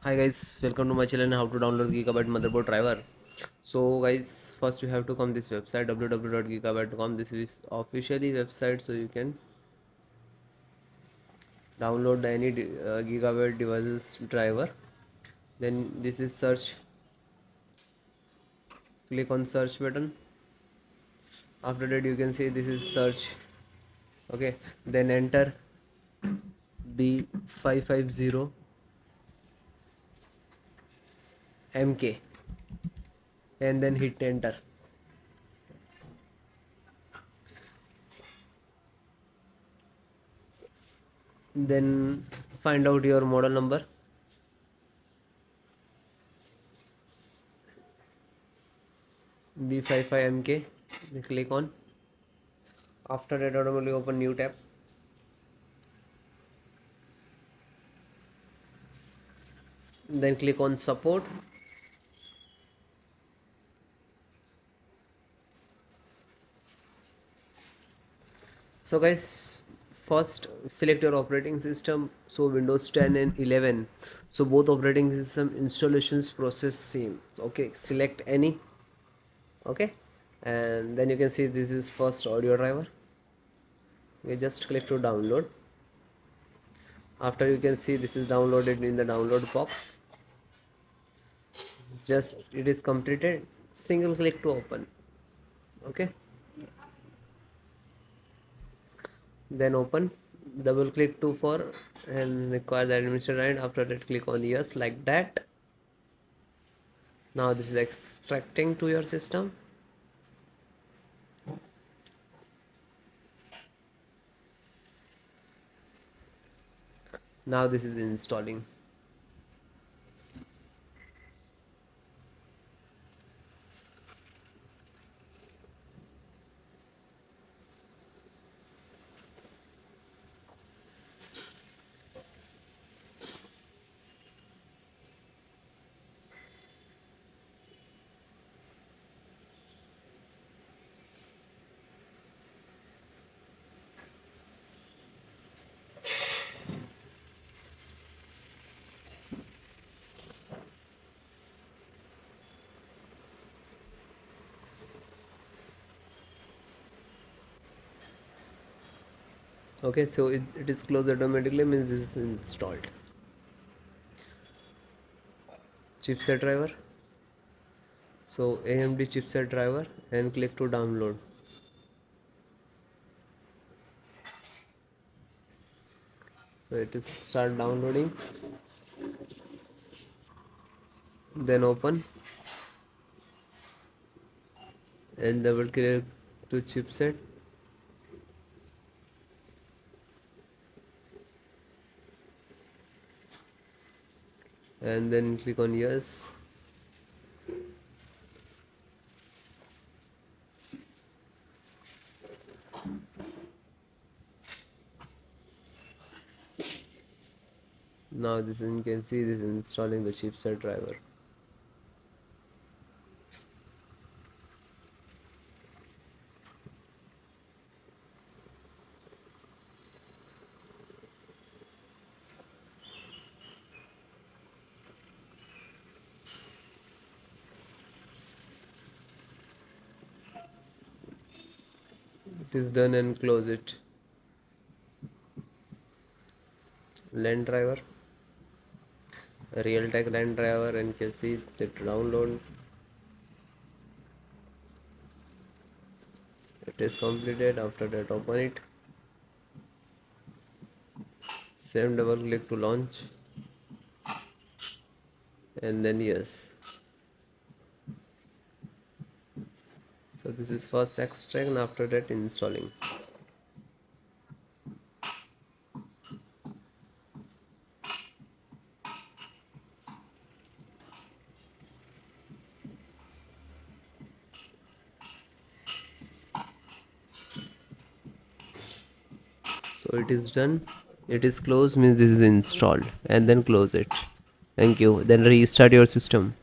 Hi guys, welcome to my channel how to download Gigabyte motherboard driver. So guys, first you have to come this website www.gigabyte.com. This is officially website, so you can download any Gigabyte devices driver. Then this is search. Click on search button. After that you can see this is search. Okay. Then enter B550 MK and then hit enter. Then find out your model number. B55MK. Click on. After that, automatically open new tab. Then click on support. So guys, first select your operating system. So Windows 10 and 11. So both operating system installations process same. So, okay, select any. Okay, and then you can see this is first audio driver. You just click to download. After you can see this is downloaded in the download box. Just it is completed. Single click to open. Okay. Then open, double click to for and require the administrator, and after that click on yes, like that. Now this is extracting to your system. Now this is installing. Okay, so it is closed automatically, means this is installed. Chipset driver. So AMD chipset driver and click to download. So it is start downloading. Then open and double click to chipset. And then click on yes. Now this you can see this is installing the chipset driver. It is done and close it. LAN driver, Realtek LAN driver, and you can see it download. It is completed. After that open it. Same double click to launch and then yes. So this is first extract and after that installing. So it is done. It is closed, means this is installed, and then close it. Thank you. Then restart your system.